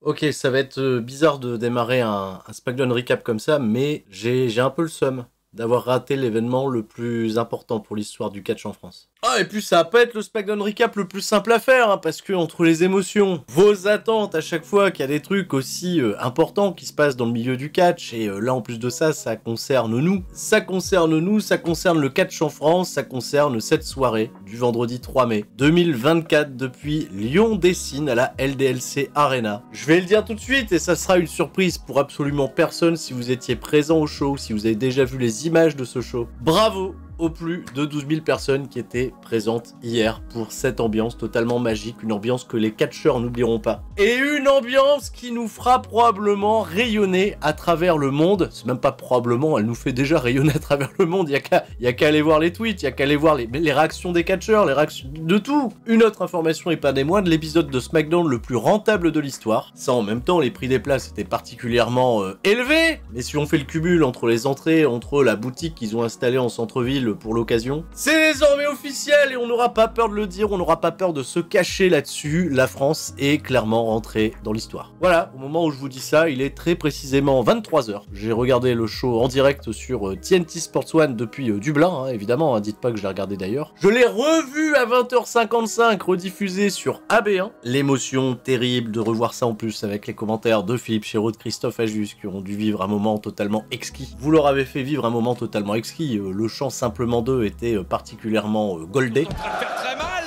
Ok, ça va être bizarre de démarrer un SmackDown recap comme ça, mais j'ai un peu le seum d'avoir raté l'événement le plus important pour l'histoire du catch en France. Ah, et puis ça va pas être le SmackDown recap le plus simple à faire, hein, parce que entre les émotions, vos attentes à chaque fois qu'il y a des trucs aussi importants qui se passent dans le milieu du catch, et là en plus de ça, ça concerne nous. Ça concerne nous, ça concerne le catch en France, ça concerne cette soirée du vendredi 3 mai 2024 depuis Lyon-Dessines à la LDLC Arena. Je vais le dire tout de suite, et ça sera une surprise pour absolument personne si vous étiez présent au show, si vous avez déjà vu les images de ce show. Bravo aux plus de 12 000 personnes qui étaient présentes hier pour cette ambiance totalement magique, une ambiance que les catcheurs n'oublieront pas. Et une ambiance qui nous fera probablement rayonner à travers le monde. C'est même pas probablement, elle nous fait déjà rayonner à travers le monde, il y a qu'à aller voir les tweets, il y a qu'à aller voir les réactions des catcheurs, les réactions de tout. Une autre information et pas des moindres, l'épisode de SmackDown le plus rentable de l'histoire. Ça en même temps, les prix des places étaient particulièrement élevés, mais si on fait le cumul entre les entrées, entre la boutique qu'ils ont installée en centre-ville pour l'occasion, c'est désormais officiel et on n'aura pas peur de le dire, on n'aura pas peur de se cacher là-dessus. La France est clairement rentrée dans l'histoire. Voilà, au moment où je vous dis ça, il est très précisément 23 h. J'ai regardé le show en direct sur TNT Sports One depuis Dublin, hein, évidemment, hein, dites pas que je l'ai regardé d'ailleurs. Je l'ai revu à 20h55, rediffusé sur AB1. L'émotion terrible de revoir ça en plus avec les commentaires de Philippe Chéreau, de Christophe Ajus, qui ont dû vivre un moment totalement exquis. Vous leur avez fait vivre un moment totalement exquis, le chant simplement d'eux était particulièrement goldé. En train de faire très mal.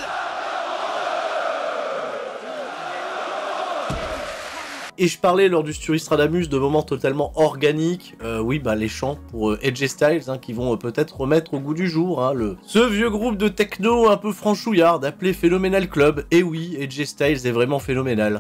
Et je parlais lors du Sturistradamus de moments totalement organiques, oui bah les chants pour Edge Styles hein, qui vont peut-être remettre au goût du jour hein, ce vieux groupe de techno un peu franchouillard appelé Phenomenal Club. Et oui, Edge Styles est vraiment phénoménal.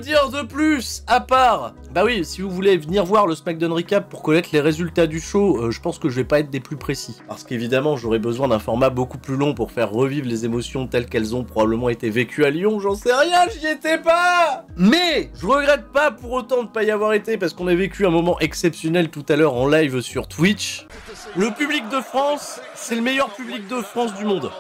Dire de plus, à part, bah oui, si vous voulez venir voir le SmackDown Recap pour connaître les résultats du show, je pense que je vais pas être des plus précis. Parce qu'évidemment, j'aurais besoin d'un format beaucoup plus long pour faire revivre les émotions telles qu'elles ont probablement été vécues à Lyon, j'en sais rien, j'y étais pas. Mais, je regrette pas pour autant de pas y avoir été, parce qu'on a vécu un moment exceptionnel tout à l'heure en live sur Twitch. Le public de France, c'est le meilleur public de France du monde.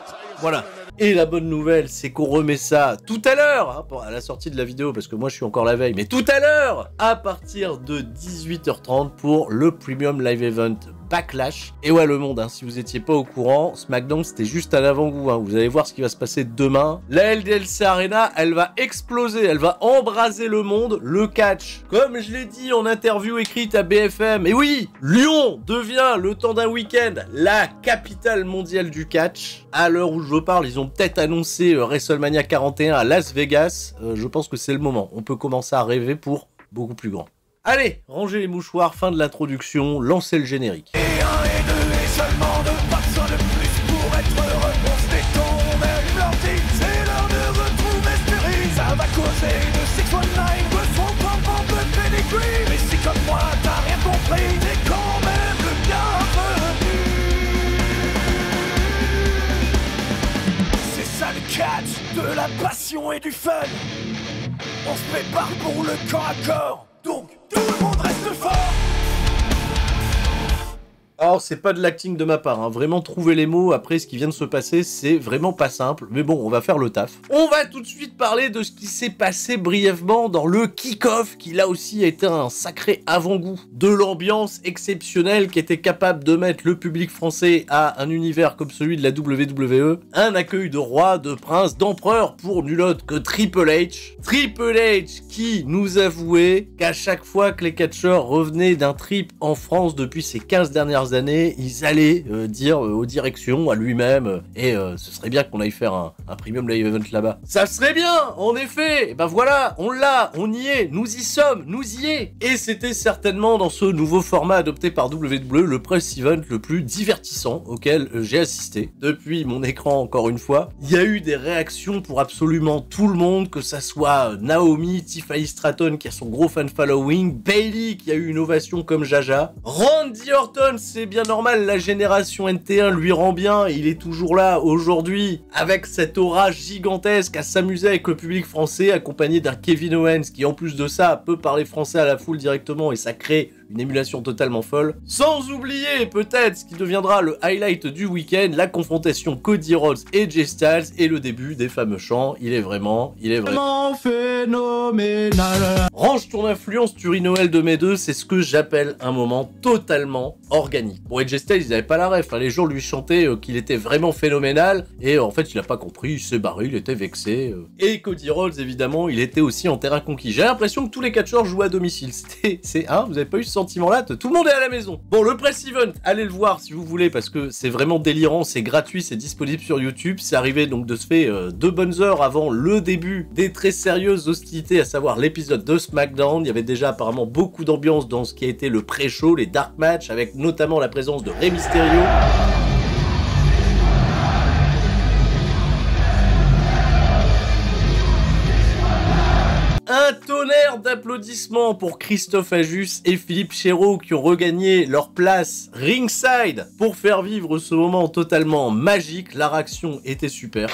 Voilà. Et la bonne nouvelle, c'est qu'on remet ça tout à l'heure, hein, à la sortie de la vidéo, parce que moi je suis encore la veille, mais tout à l'heure, à partir de 18h30 pour le Premium Live Event Backlash. Et ouais, le monde, hein, si vous étiez pas au courant, SmackDown c'était juste à l'avant-goût, hein. Vous allez voir ce qui va se passer demain. La LDLC Arena, elle va exploser, elle va embraser le monde, le catch. Comme je l'ai dit en interview écrite à BFM, et oui, Lyon devient, le temps d'un week-end, la capitale mondiale du catch. À l'heure où je vous parle, ils ont peut-être annoncé WrestleMania 41 à Las Vegas. Je pense que c'est le moment. On peut commencer à rêver pour beaucoup plus grand. Allez, rangez les mouchoirs, fin de l'introduction, lancez le générique. Et un et deux et seulement deux, pas besoin de plus pour être heureux. On se détend, on allume l'ordi, c'est l'heure de retrouver Spirit. Ça va causer de 619, de son propre peu de pedigree. Mais si comme moi t'as rien compris, t'es quand même le bienvenu. C'est ça le catch, de la passion et du fun. On se prépare pour le corps à corps. Donc, tout le monde reste fort. Alors, c'est pas de l'acting de ma part, hein. Vraiment trouver les mots après ce qui vient de se passer, c'est vraiment pas simple. Mais bon, on va faire le taf. On va tout de suite parler de ce qui s'est passé brièvement dans le kick-off, qui là aussi a été un sacré avant-goût de l'ambiance exceptionnelle qui était capable de mettre le public français à un univers comme celui de la WWE. Un accueil de roi, de prince, d'empereur pour nul autre que Triple H. Triple H qui nous avouait qu'à chaque fois que les catcheurs revenaient d'un trip en France depuis ces 15 dernières années, ils allaient dire aux directions, à lui-même, et ce serait bien qu'on aille faire un Premium Live Event là-bas. Ça serait bien, en effet. Et ben voilà, on l'a, on y est, nous y sommes, nous y est. Et c'était certainement dans ce nouveau format adopté par WWE le press event le plus divertissant auquel j'ai assisté. Depuis mon écran, encore une fois, il y a eu des réactions pour absolument tout le monde, que ça soit Naomi, Tiffany Stratton qui a son gros fan following, Bayley qui a eu une ovation comme Jaja, Randy Orton, c'est bien normal, la génération NT1 lui rend bien, il est toujours là aujourd'hui, avec cette aura gigantesque à s'amuser avec le public français, accompagné d'un Kevin Owens qui en plus de ça peut parler français à la foule directement et ça crée une émulation totalement folle. Sans oublier peut-être ce qui deviendra le highlight du week-end, la confrontation Cody Rhodes et Jay Styles et le début des fameux chants. Il est vraiment phénoménal. Range ton influence, tu ris Noël de mes deux, c'est ce que j'appelle un moment totalement organique. Bon, AJ Styles, ils avaient pas la ref, hein. Les gens lui chantaient qu'il était vraiment phénoménal, et en fait, il a pas compris, il s'est barré, il était vexé. Et Cody Rhodes, évidemment, il était aussi en terrain conquis. J'ai l'impression que tous les catcheurs jouent à domicile. Vous avez pas eu ce sentiment-là? Tout le monde est à la maison. Bon, le press event, allez le voir si vous voulez, parce que c'est vraiment délirant, c'est gratuit, c'est disponible sur YouTube. C'est arrivé donc de se faire 2 bonnes heures avant le début des très sérieuses hostilités, à savoir l'épisode de SmackDown. Il y avait déjà apparemment beaucoup d'ambiance dans ce qui a été le pré-show, les dark matchs, avec notamment la présence de Rey Mysterio. Un tonnerre d'applaudissements pour Christophe Ajus et Philippe Chéreau qui ont regagné leur place ringside pour faire vivre ce moment totalement magique. La réaction était super.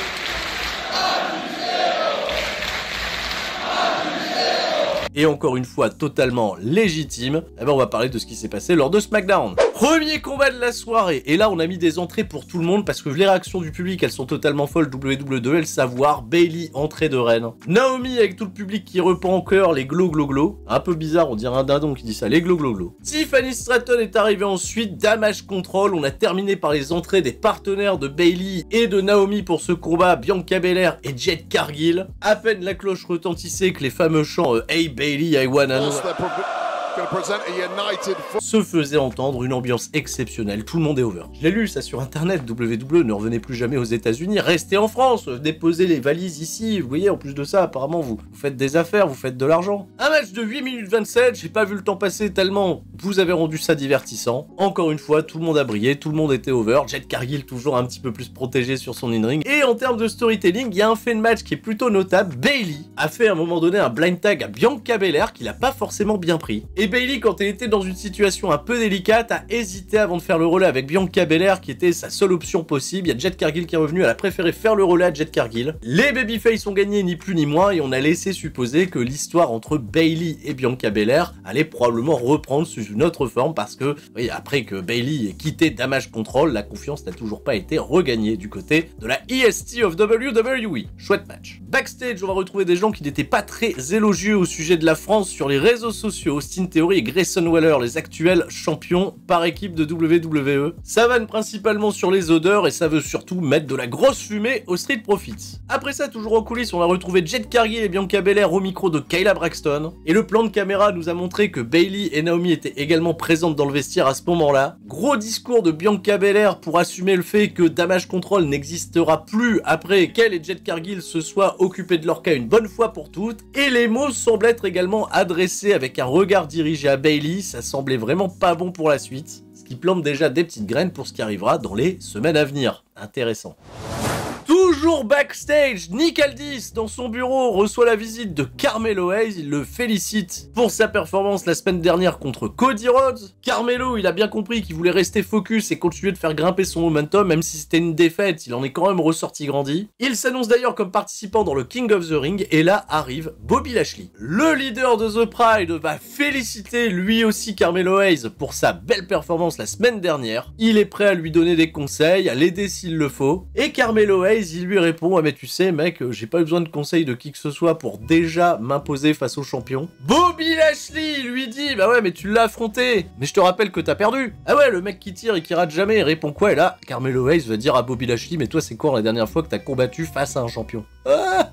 Et encore une fois totalement légitime, eh ben on va parler de ce qui s'est passé lors de SmackDown. Premier combat de la soirée, et là on a mis des entrées pour tout le monde parce que les réactions du public elles sont totalement folles. WWE, elle savoir, Bayley, entrée de reine. Naomi avec tout le public qui reprend en chœur les glo glo glo. Un peu bizarre, on dirait un dindon qui dit ça, les glo glo glo. Tiffany Stratton est arrivée ensuite, Damage Control. On a terminé par les entrées des partenaires de Bayley et de Naomi pour ce combat, Bianca Belair et Jade Cargill. À peine la cloche retentissait que les fameux chants Hey Bayley, I wanna know se faisait entendre, une ambiance exceptionnelle, tout le monde est over. Je l'ai lu ça sur internet, WWE ne revenez plus jamais aux États-Unis, restez en France, déposez les valises ici, vous voyez, en plus de ça, apparemment vous faites des affaires, vous faites de l'argent. Un match de 8 minutes 27, j'ai pas vu le temps passer tellement vous avez rendu ça divertissant. Encore une fois, tout le monde a brillé, tout le monde était over, Jade Cargill toujours un petit peu plus protégé sur son in-ring. Et en termes de storytelling, il y a un fait de match qui est plutôt notable. Bayley a fait à un moment donné un blind tag à Bianca Belair qu'il a pas forcément bien pris. Et Bayley, quand elle était dans une situation un peu délicate, a hésité avant de faire le relais avec Bianca Belair qui était sa seule option possible. Il y a Jade Cargill qui est revenu, elle a préféré faire le relais à Jade Cargill. Les babyface ont gagné ni plus ni moins et on a laissé supposer que l'histoire entre Bayley et Bianca Belair allait probablement reprendre sous une autre forme parce que, oui, après que Bayley ait quitté Damage Control, la confiance n'a toujours pas été regagnée du côté de la EST of WWE. Chouette match. Backstage, on va retrouver des gens qui n'étaient pas très élogieux au sujet de la France sur les réseaux sociaux. Austin Theory et Grayson Waller, les actuels champions par équipe de WWE. Ça vanne principalement sur les odeurs et ça veut surtout mettre de la grosse fumée aux Street Profits. Après ça, toujours en coulisses, on a retrouvé Jade Cargill et Bianca Belair au micro de Kayla Braxton. Et le plan de caméra nous a montré que Bayley et Naomi étaient également présentes dans le vestiaire à ce moment-là. Gros discours de Bianca Belair pour assumer le fait que Damage Control n'existera plus après qu'elle et Jade Cargill se soient occupés de leur cas une bonne fois pour toutes. Et les mots semblent être également adressés avec un regard dirigé à Bayley, ça semblait vraiment pas bon pour la suite, ce qui plante déjà des petites graines pour ce qui arrivera dans les semaines à venir. Intéressant. Toujours backstage, Nick Aldis, dans son bureau, reçoit la visite de Carmelo Hayes. Il le félicite pour sa performance la semaine dernière contre Cody Rhodes. Carmelo, il a bien compris qu'il voulait rester focus et continuer de faire grimper son momentum, même si c'était une défaite, il en est quand même ressorti grandi. Il s'annonce d'ailleurs comme participant dans le King of the Ring, et là arrive Bobby Lashley. Le leader de The Pride va féliciter lui aussi Carmelo Hayes pour sa belle performance la semaine dernière. Il est prêt à lui donner des conseils, à l'aider s'il le faut, et Carmelo Hayes, il lui répond: ah mais tu sais mec, j'ai pas eu besoin de conseils de qui que ce soit pour déjà m'imposer face au champion. Bobby Lashley lui dit: bah ouais mais tu l'as affronté, mais je te rappelle que t'as perdu. Ah ouais, le mec qui tire et qui rate jamais, il répond quoi? Et là Carmelo Hayes va dire à Bobby Lashley: mais toi c'est quoi la dernière fois que t'as combattu face à un champion?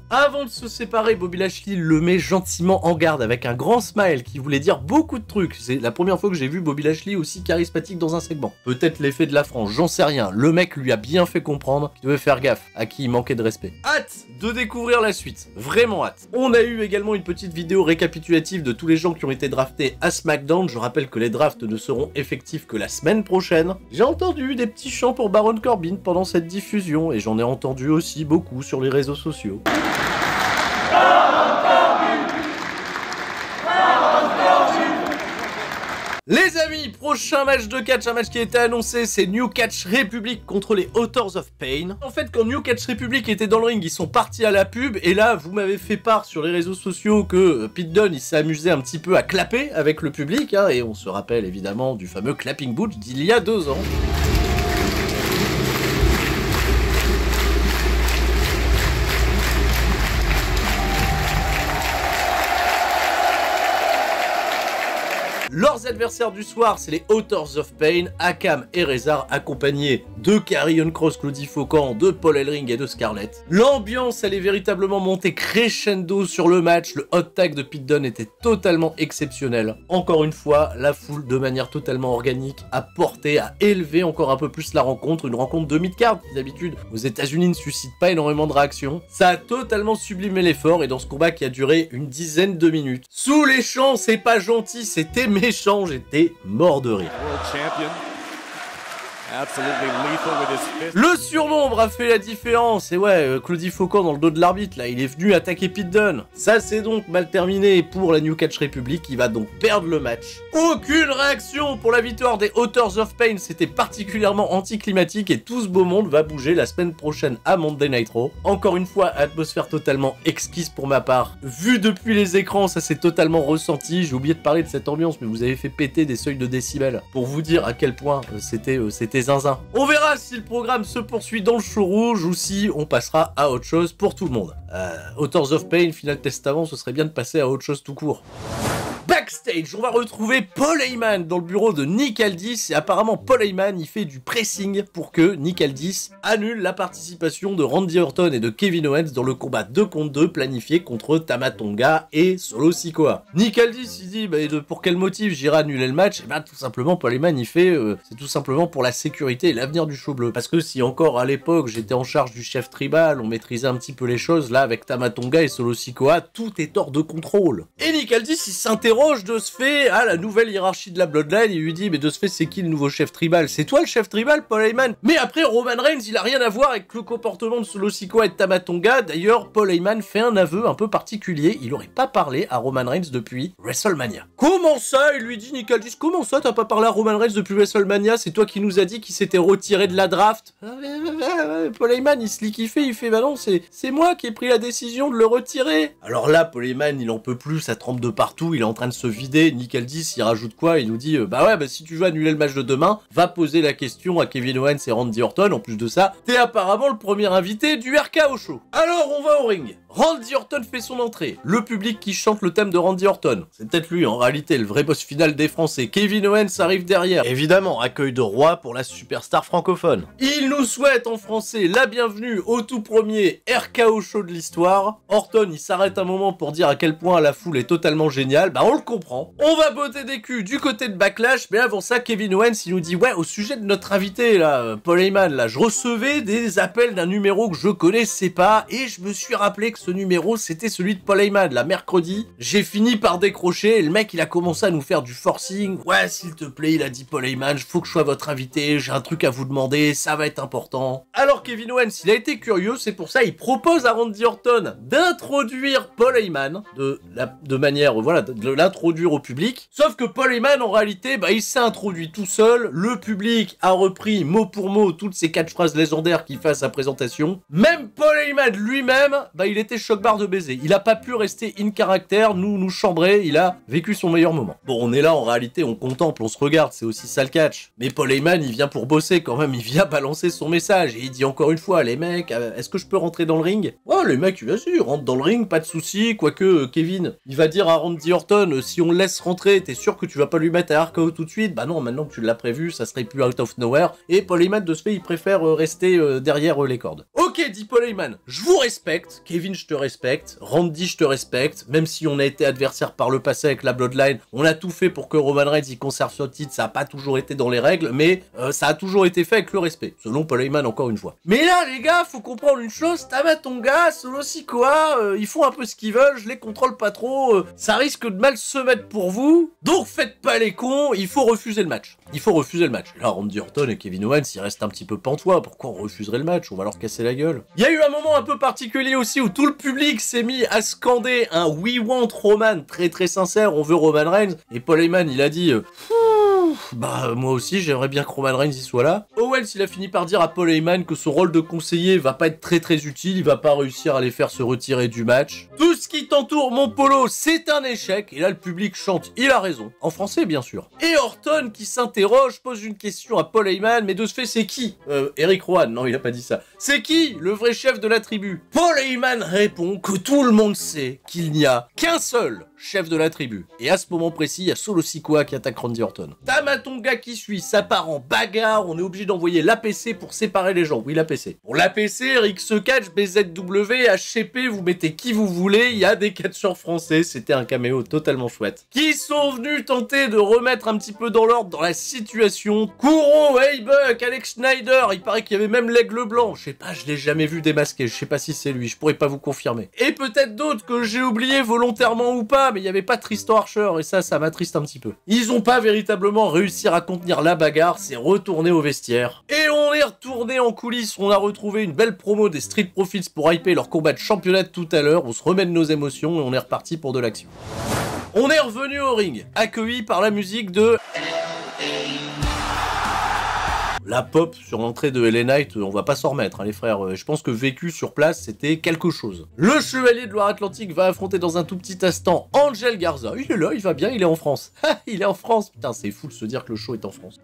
Avant de se séparer, Bobby Lashley le met gentiment en garde avec un grand smile qui voulait dire beaucoup de trucs. C'est la première fois que j'ai vu Bobby Lashley aussi charismatique dans un segment. Peut-être l'effet de la France, j'en sais rien. Le mec lui a bien fait comprendre qu'il devait faire gaffe à qui il manquait de respect. Hâte de découvrir la suite, vraiment hâte. On a eu également une petite vidéo récapitulative de tous les gens qui ont été draftés à SmackDown. Je rappelle que les drafts ne seront effectifs que la semaine prochaine. J'ai entendu des petits chants pour Baron Corbin pendant cette diffusion et j'en ai entendu aussi beaucoup sur les réseaux sociaux. Les amis, prochain match de catch, un match qui a été annoncé, c'est New Catch Republic contre les Authors of Pain. En fait, quand New Catch Republic était dans le ring, ils sont partis à la pub, et là, vous m'avez fait part sur les réseaux sociaux que Pete Dunne, il s'est amusé un petit peu à clapper avec le public, hein, et on se rappelle évidemment du fameux Clapping Boots d'il y a 2 ans. Leurs adversaires du soir, c'est les Authors of Pain, Akam et Rezar, accompagnés de Karrion Kross, Claudie Faucan, de Paul Ellering et de Scarlett. L'ambiance, elle est véritablement montée crescendo sur le match. Le hot tag de Pete Dunne était totalement exceptionnel. Encore une fois, la foule, de manière totalement organique, a porté, a élevé encore un peu plus la rencontre. Une rencontre de mid-card, qui d'habitude, aux États-Unis ne suscite pas énormément de réactions. Ça a totalement sublimé l'effort, et dans ce combat qui a duré une dizaine de minutes. Sous les champs, c'est pas gentil, c'était méchant, j'étais mort de rire. Le surnombre a fait la différence, et ouais, Claudie Faucan dans le dos de l'arbitre, là, il est venu attaquer Pete Dunne. Ça c'est donc mal terminé pour la New Catch Republic, qui va donc perdre le match. Aucune réaction pour la victoire des Authors of Pain, c'était particulièrement anticlimatique, et tout ce beau monde va bouger la semaine prochaine à Monday Night Raw. Encore une fois, atmosphère totalement exquise pour ma part. Vu depuis les écrans, ça s'est totalement ressenti. J'ai oublié de parler de cette ambiance, mais vous avez fait péter des seuils de décibels, pour vous dire à quel point c'était zinzin. On verra si le programme se poursuit dans le show rouge ou si on passera à autre chose pour tout le monde. Authors of Pain, Final Testament, ce serait bien de passer à autre chose tout court. Backstage, on va retrouver Paul Heyman dans le bureau de Nick Aldis, et apparemment Paul Heyman il fait du pressing pour que Nick Aldis annule la participation de Randy Orton et de Kevin Owens dans le combat 2 contre 2 planifié contre Tama Tonga et Solo Sikoa. Nick Aldis il dit pour quel motif j'irai annuler le match? Et ben tout simplement Paul Heyman il fait c'est tout simplement pour la sécurité et l'avenir du show bleu. Parce que si encore à l'époque j'étais en charge du chef tribal, on maîtrisait un petit peu les choses, là avec Tama Tonga et Solo Sikoa, tout est hors de contrôle. Et Nick Aldis il s'interroge de ce fait à la nouvelle hiérarchie de la Bloodline, il lui dit mais de ce fait c'est qui le nouveau chef tribal? C'est toi le chef tribal, Paul Heyman? Mais après Roman Reigns il a rien à voir avec le comportement de Solo Sikoa et de Tama Tonga. D'ailleurs Paul Heyman fait un aveu un peu particulier, il aurait pas parlé à Roman Reigns depuis WrestleMania. Comment ça? Il lui dit Nick Aldis, comment ça t'as pas parlé à Roman Reigns depuis WrestleMania? C'est toi qui nous as dit qu'il s'était retiré de la draft. Paul Heyman il se lit kiffer, il fait bah non c'est moi qui ai pris la décision de le retirer. Alors là Paul Heyman il en peut plus, ça trempe de partout, il est en train de se vider. Nick Aldis il rajoute quoi? Il nous dit bah si tu veux annuler le match de demain, va poser la question à Kevin Owens et Randy Orton. En plus de ça, t'es apparemment le premier invité du RKO Show. Alors on va au ring. Randy Orton fait son entrée. Le public qui chante le thème de Randy Orton. C'est peut-être lui en réalité le vrai boss final des Français. Kevin Owens arrive derrière. Évidemment, accueil de roi pour la superstar francophone. Il nous souhaite en français la bienvenue au tout premier RKO Show de l'histoire. Orton il s'arrête un moment pour dire à quel point la foule est totalement géniale. Bah on le comprend. On va botter des culs du côté de Backlash, mais avant ça Kevin Owens il nous dit ouais au sujet de notre invité là, Paul Heyman là, je recevais des appels d'un numéro que je connaissais pas et je me suis rappelé que ce numéro c'était celui de Paul Heyman là mercredi. J'ai fini par décrocher et le mec il a commencé à nous faire du forcing. Ouais s'il te plaît, il a dit Paul Heyman, faut que je sois votre invité, j'ai un truc à vous demander, ça va être important. Alors Kevin Owens il a été curieux, c'est pour ça il propose à Randy Orton d'introduire Paul Heyman de manière voilà de l'introduire au public. Sauf que Paul Heyman en réalité il s'est introduit tout seul, le public a repris mot pour mot toutes ces catchphrases légendaires qu'il fait à sa présentation. Même Paul Heyman lui-même il était choc-barre de baiser, il a pas pu rester in caractère, nous chambrer, il a vécu son meilleur moment. Bon on est là en réalité, on contemple, on se regarde, c'est aussi ça le catch. Mais Paul Heyman il vient pour bosser quand même, il vient balancer son message et il dit encore une fois les mecs, est-ce que je peux rentrer dans le ring? Ouais les mecs bien sûr, rentre dans le ring, pas de soucis, quoique Kevin il va dire à Randy Orton si on le laisse rentrer, t'es sûr que tu vas pas lui mettre à RKO tout de suite? Bah non, maintenant que tu l'as prévu, ça serait plus out of nowhere. Et Paul Heyman, de ce fait, il préfère rester derrière les cordes. Ok, dit Paul Heyman, je vous respecte. Kevin, je te respecte. Randy, je te respecte. Même si on a été adversaire par le passé avec la Bloodline, on a tout fait pour que Roman Reigns il conserve son titre. Ça a pas toujours été dans les règles, mais ça a toujours été fait avec le respect. Selon Paul Heyman, encore une fois. Mais là, les gars, faut comprendre une chose. Tama Tonga, Solo Sikoa, ils font un peu ce qu'ils veulent. Je les contrôle pas trop. Ça risque de mal se mettre pour vous. Donc faites pas les cons, il faut refuser le match. Il faut refuser le match. Là, Randy Orton et Kevin Owens, ils restent un petit peu pantois. Pourquoi on refuserait le match? On va leur casser la gueule. Il y a eu un moment un peu particulier aussi où tout le public s'est mis à scander un We Want Roman très très sincère, on veut Roman Reigns. Et Paul Heyman, il a dit Bah moi aussi j'aimerais bien que Roman Reigns y soit là. Owens il a fini par dire à Paul Heyman que son rôle de conseiller va pas être très utile, il va pas réussir à les faire se retirer du match. Tout ce qui t'entoure mon Polo c'est un échec, et là le public chante, il a raison, en français bien sûr. Et Orton qui s'interroge, pose une question à Paul Heyman, mais de ce fait c'est qui Eric Rowan, non il a pas dit ça. C'est qui le vrai chef de la tribu? Paul Heyman répond que tout le monde sait qu'il n'y a qu'un seul chef de la tribu. Et à ce moment précis, il y a Solo Sikoa qui attaque Randy Orton. Tamatonga qui suit, ça part en bagarre, on est obligé d'envoyer l'APC pour séparer les gens. Oui, l'APC. Pour l'APC, Rick se catch, BZW, HCP, vous mettez qui vous voulez, il y a des catcheurs français, c'était un caméo totalement chouette. Qui sont venus tenter de remettre un petit peu dans l'ordre dans la situation. Kuro, Heybuck, Alex Schneider, il paraît qu'il y avait même l'aigle blanc. Je sais pas, je l'ai jamais vu démasqué, je sais pas si c'est lui, je pourrais pas vous confirmer. Et peut-être d'autres que j'ai oubliés volontairement ou pas, mais il n'y avait pas Tristan Archer, et ça m'attriste un petit peu. Ils ont pas véritablement réussi à contenir la bagarre, c'est retourné au vestiaire. Et on est retourné en coulisses, on a retrouvé une belle promo des Street Profits pour hyper leur combat de championnat tout à l'heure, on se remet de nos émotions et on est reparti pour de l'action. On est revenu au ring, accueilli par la musique de... La pop sur l'entrée de LA Knight, on va pas s'en remettre, hein, les frères. Je pense que vécu sur place, c'était quelque chose. Le chevalier de Loire-Atlantique va affronter dans un tout petit instant Angel Garza. Il est là, il va bien, il est en France. Il est en France. Putain, c'est fou de se dire que le show est en France.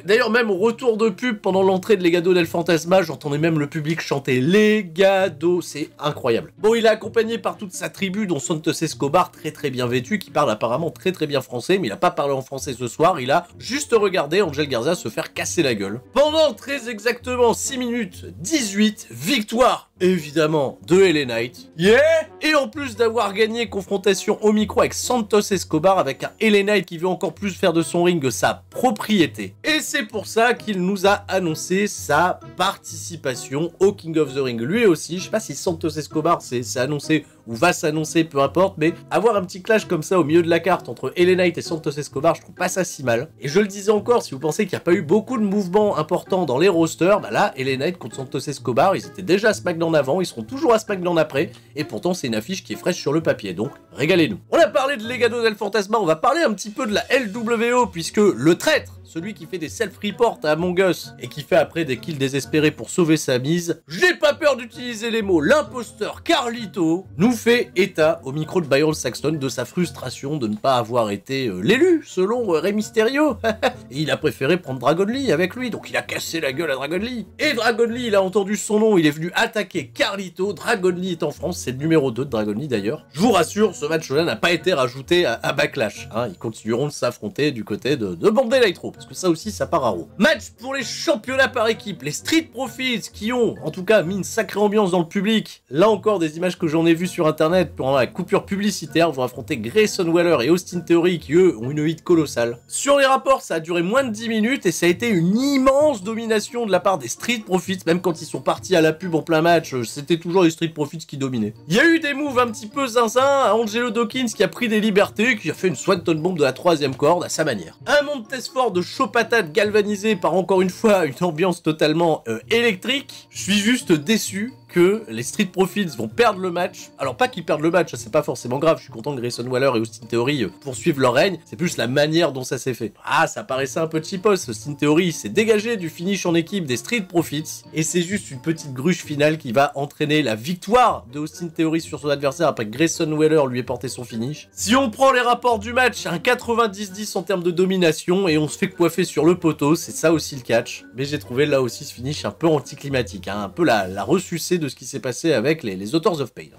D'ailleurs, même au retour de pub, pendant l'entrée de Legado del Fantasma, j'entendais même le public chanter Legado. C'est incroyable. Bon, il est accompagné par toute sa tribu, dont Santos Escobar, très bien vêtu, qui parle apparemment très bien français, mais il a pas parlé en français ce soir. Il a juste regardé Angel Garza se faire casser la gueule. Pendant très exactement 6 minutes 18, victoire évidemment de LA Knight. Yeah! Et en plus d'avoir gagné confrontation au micro avec Santos Escobar, avec un LA Knight qui veut encore plus faire de son ring sa propriété. Et c'est pour ça qu'il nous a annoncé sa participation au King of the Ring. Lui aussi, je sais pas si Santos Escobar s'est annoncé ou va s'annoncer, peu importe, mais avoir un petit clash comme ça au milieu de la carte entre LA Knight et Santos Escobar, je trouve pas ça si mal. Et je le disais encore, si vous pensez qu'il n'y a pas eu beaucoup de mouvements importants dans les rosters, bah là, LA Knight contre Santos Escobar, ils étaient déjà à SmackDown avant, ils seront toujours à SmackDown après, et pourtant c'est une affiche qui est fraîche sur le papier, donc régalez-nous. On a parlé de Legado del Fantasma, on va parler un petit peu de la LWO, puisque le traître, celui qui fait des self-reports à Among Us et qui fait après des kills désespérés pour sauver sa mise, j'ai pas peur d'utiliser les mots, l'imposteur Carlito nous fait état au micro de Byron Saxton de sa frustration de ne pas avoir été l'élu selon Rey Mysterio. Et il a préféré prendre Dragon Lee avec lui, donc il a cassé la gueule à Dragon Lee. Et Dragon Lee, il a entendu son nom, il est venu attaquer Carlito. Dragon Lee est en France, c'est le numéro 2 de Dragon Lee d'ailleurs. Je vous rassure, ce match-là n'a pas été rajouté à Backlash. Hein. Ils continueront de s'affronter du côté de Monday Night Raw. Parce que ça aussi, ça part à Raw. Match pour les championnats par équipe. Les Street Profits qui ont, en tout cas, mis une sacrée ambiance dans le public. Là encore, des images que j'en ai vues sur internet pendant la coupure publicitaire vont affronter Grayson Waller et Austin Theory qui, eux, ont une hit colossale. Sur les rapports, ça a duré moins de 10 minutes et ça a été une immense domination de la part des Street Profits. Même quand ils sont partis à la pub en plein match, c'était toujours les Street Profits qui dominaient. Il y a eu des moves un petit peu zinzin. Angelo Dawkins qui a pris des libertés, qui a fait une Swanton Bomb de la 3e corde à sa manière. Un Montez Ford de chaud patate galvanisé par encore une fois une ambiance totalement électrique. Je suis juste déçu que les Street Profits vont perdre le match. Alors pas qu'ils perdent le match, c'est pas forcément grave, je suis content que Grayson Waller et Austin Theory poursuivent leur règne, c'est plus la manière dont ça s'est fait. Ah, ça paraissait un peu cheapos, Austin Theory s'est dégagé du finish en équipe des Street Profits, et c'est juste une petite gruche finale qui va entraîner la victoire de Austin Theory sur son adversaire après que Grayson Waller lui ait porté son finish. Si on prend les rapports du match, un 90-10 en termes de domination, et on se fait coiffer sur le poteau, c'est ça aussi le catch, mais j'ai trouvé là aussi ce finish un peu anticlimatique, hein, un peu la ressucée de ce qui s'est passé avec les Authors of Pain.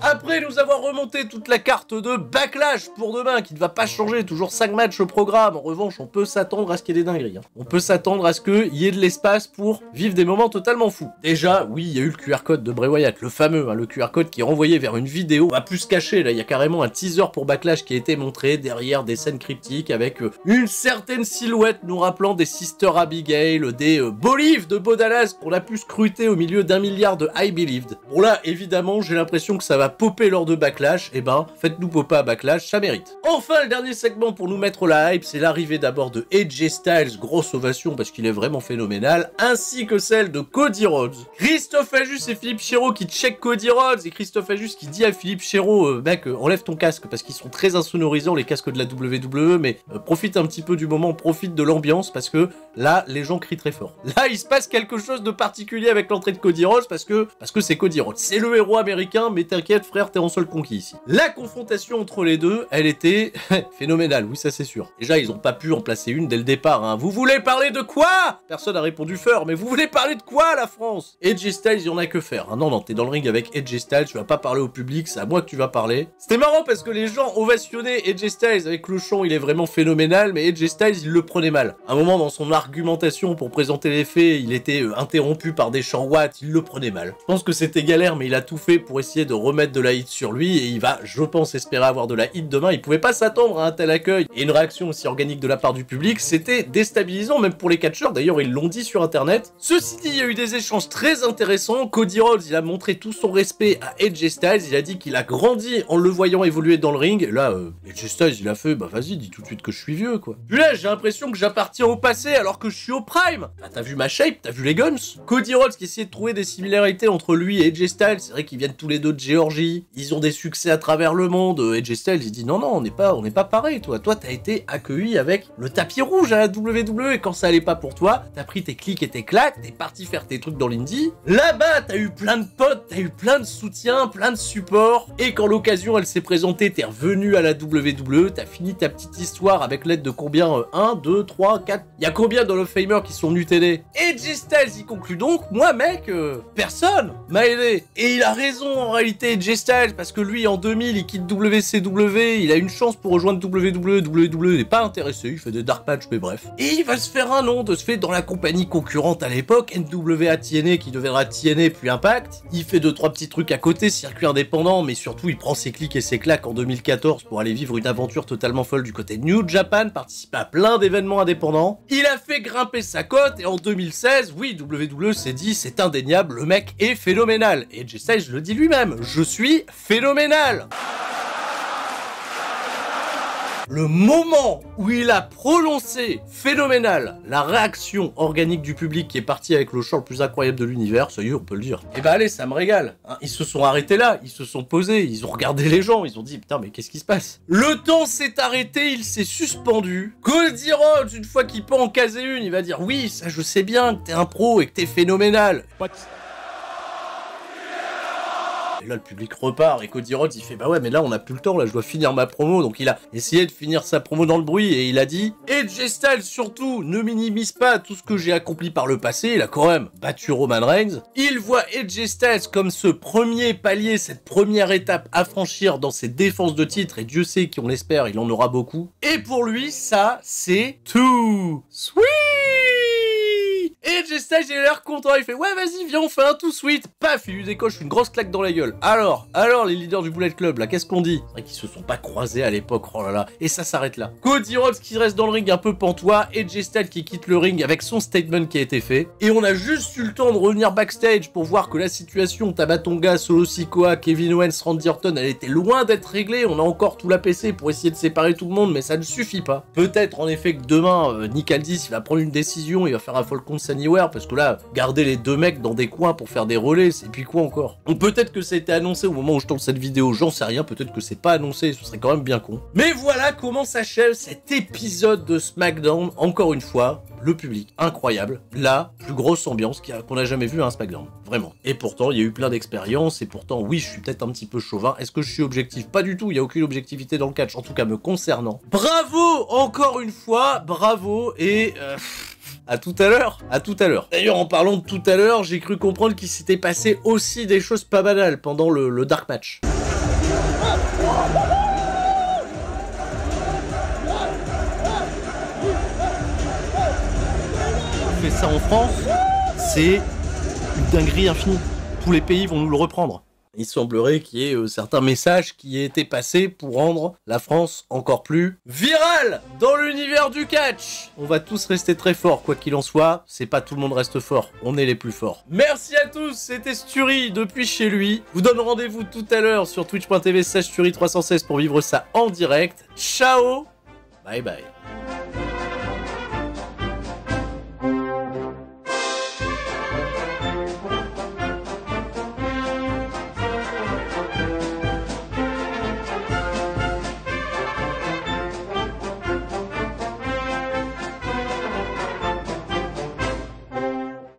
Après nous avoir remonté toute la carte de Backlash pour demain, qui ne va pas changer, toujours 5 matchs au programme, en revanche on peut s'attendre à ce qu'il y ait des dingueries. Hein. On peut s'attendre à ce qu'il y ait de l'espace pour vivre des moments totalement fous. Déjà, oui, il y a eu le QR code de Bray Wyatt, le fameux, hein, le QR code qui est renvoyé vers une vidéo. On va plus se cacher, là il y a carrément un teaser pour Backlash qui a été montré derrière des scènes cryptiques avec une certaine silhouette nous rappelant des Sister Abigail, des Boliv de Bo Dallas qu'on a pu scruter au milieu d'1 milliard de I Believed. Bon là, évidemment, j'ai l'impression que ça va popé lors de Backlash, eh ben, faites-nous popper à Backlash, ça mérite. Enfin, le dernier segment pour nous mettre la hype, c'est l'arrivée d'abord de AJ Styles, grosse ovation parce qu'il est vraiment phénoménal, ainsi que celle de Cody Rhodes. Christophe Ajus et Philippe Chero qui check Cody Rhodes, et Christophe Ajus qui dit à Philippe Chero, mec, enlève ton casque, parce qu'ils sont très insonorisants, les casques de la WWE, mais profite un petit peu du moment, profite de l'ambiance, parce que là, les gens crient très fort. Là, il se passe quelque chose de particulier avec l'entrée de Cody Rhodes, parce que c'est Cody Rhodes. C'est le héros américain, mais t'inquiète, frère, t'es en seul conquis ici. La confrontation entre les deux, elle était phénoménale, oui, ça c'est sûr. Déjà, ils ont pas pu en placer une dès le départ, hein. Vous voulez parler de quoi? Personne n'a répondu fort, mais vous voulez parler de quoi, la France? AJ Styles, il y en a que faire. Hein. Non, t'es dans le ring avec AJ Styles, tu vas pas parler au public, c'est à moi que tu vas parler. C'était marrant parce que les gens ovationnaient AJ Styles avec le chant, il est vraiment phénoménal, mais AJ Styles, il le prenait mal. À un moment, dans son argumentation pour présenter les faits, il était interrompu par des chants Watt, il le prenait mal. Je pense que c'était galère, mais il a tout fait pour essayer de remettre de la hit sur lui, et il va, je pense, espérer avoir de la hit demain. Il pouvait pas s'attendre à un tel accueil et une réaction aussi organique de la part du public, c'était déstabilisant, même pour les catcheurs, d'ailleurs ils l'ont dit sur internet. Ceci dit, il y a eu des échanges très intéressants. Cody Rhodes, il a montré tout son respect à AJ Styles, il a dit qu'il a grandi en le voyant évoluer dans le ring, et là, AJ Styles, il a fait, bah vas-y, dis tout de suite que je suis vieux, quoi. Puis là, j'ai l'impression que j'appartiens au passé alors que je suis au prime. Bah t'as vu ma shape, t'as vu les guns. Cody Rhodes qui essayait de trouver des similarités entre lui et AJ Styles, c'est vrai qu'ils viennent tous les deux de Géorgie, ils ont des succès à travers le monde. AJ Styles, il dit non, on n'est pas pareil, toi t'as été accueilli avec le tapis rouge à la WWE, et quand ça allait pas pour toi, t'as pris tes clics et tes claques, t'es parti faire tes trucs dans l'indie. Là-bas, t'as eu plein de potes, t'as eu plein de soutien, plein de support, et quand l'occasion elle s'est présentée, t'es revenu à la WWE, t'as fini ta petite histoire avec l'aide de combien 1, 2, 3, 4, il y a combien de Hall of Famers qui sont venus t'aider? AJ Styles y conclut donc, moi mec, personne m'a aidé. Et il a raison en réalité, AJ Styles, parce que lui en 2000, il quitte WCW, il a une chance pour rejoindre WWE, WWE n'est pas intéressé, il fait des dark matchs, mais bref. Et il va se faire un nom de se fait dans la compagnie concurrente à l'époque, NWA TNA, qui deviendra TNA puis Impact. Il fait 2-3 petits trucs à côté, circuit indépendant, mais surtout il prend ses clics et ses claques en 2014 pour aller vivre une aventure totalement folle du côté de New Japan, participer à plein d'événements indépendants. Il a fait grimper sa cote, et en 2016, oui, WWE s'est dit, c'est indéniable, le mec est phénoménal. Et AJ Styles le dit lui-même, je suis phénoménal. Le moment où il a prononcé phénoménal, la réaction organique du public qui est parti avec le chant le plus incroyable de l'univers, ça y est, on peut le dire. Et bah allez, ça me régale. Hein, ils se sont arrêtés là, ils se sont posés, ils ont regardé les gens, ils ont dit putain mais qu'est-ce qui se passe? Le temps s'est arrêté, il s'est suspendu. Cody Rhodes, une fois qu'il peut en caser une, il va dire oui, ça je sais bien que t'es un pro et que t'es phénoménal. Et là, le public repart, et Cody Rhodes, il fait, bah ouais, mais là, on a plus le temps, là, je dois finir ma promo. Donc, il a essayé de finir sa promo dans le bruit, et il a dit, AJ Styles, surtout, ne minimise pas tout ce que j'ai accompli par le passé. Il a quand même battu Roman Reigns. Il voit AJ Styles comme ce premier palier, cette première étape à franchir dans ses défenses de titre, et Dieu sait qu'on l'espère, il en aura beaucoup. Et pour lui, ça, c'est too sweet. Et AJ Styles, il a l'air content, il fait ouais vas-y viens on fait un tout sweet. Paf, il lui décoche une grosse claque dans la gueule. Alors les leaders du Bullet Club là, qu'est-ce qu'on dit? C'est vrai qu'ils se sont pas croisés à l'époque, oh là là. Et ça s'arrête là. Cody Rhodes qui reste dans le ring un peu pantois, AJ Styles qui quitte le ring avec son statement qui a été fait. Et on a juste eu le temps de revenir backstage pour voir que la situation Tabatonga, Solo Sikoa, Kevin Owens, Randy Orton, elle était loin d'être réglée. On a encore tout l'APC pour essayer de séparer tout le monde, mais ça ne suffit pas. Peut-être en effet que demain, Nick Aldis il va prendre une décision, il va faire un Falcon Anywhere, parce que là, garder les deux mecs dans des coins pour faire des relais, et puis quoi encore? Ou peut-être que ça a été annoncé au moment où je tourne cette vidéo, j'en sais rien, peut-être que c'est pas annoncé, ce serait quand même bien con. Mais voilà comment s'achève cet épisode de SmackDown, encore une fois, le public, incroyable, la plus grosse ambiance qu'on a jamais vue à un SmackDown, vraiment. Et pourtant, il y a eu plein d'expériences, et pourtant, oui, je suis peut-être un petit peu chauvin. Est-ce que je suis objectif? Pas du tout, il n'y a aucune objectivité dans le catch, en tout cas me concernant. Bravo, encore une fois, bravo, et... à tout à l'heure, à tout à l'heure. D'ailleurs, en parlant de tout à l'heure, j'ai cru comprendre qu'il s'était passé aussi des choses pas banales pendant le Dark Match. On fait ça en France, c'est une dinguerie infinie. Tous les pays vont nous le reprendre. Il semblerait qu'il y ait certains messages qui aient été passés pour rendre la France encore plus virale dans l'univers du catch. On va tous rester très forts, quoi qu'il en soit. C'est pas tout le monde reste fort, on est les plus forts. Merci à tous, c'était Sturi depuis chez lui. Je vous donne rendez-vous tout à l'heure sur twitch.tv/Sturi316 pour vivre ça en direct. Ciao, bye bye.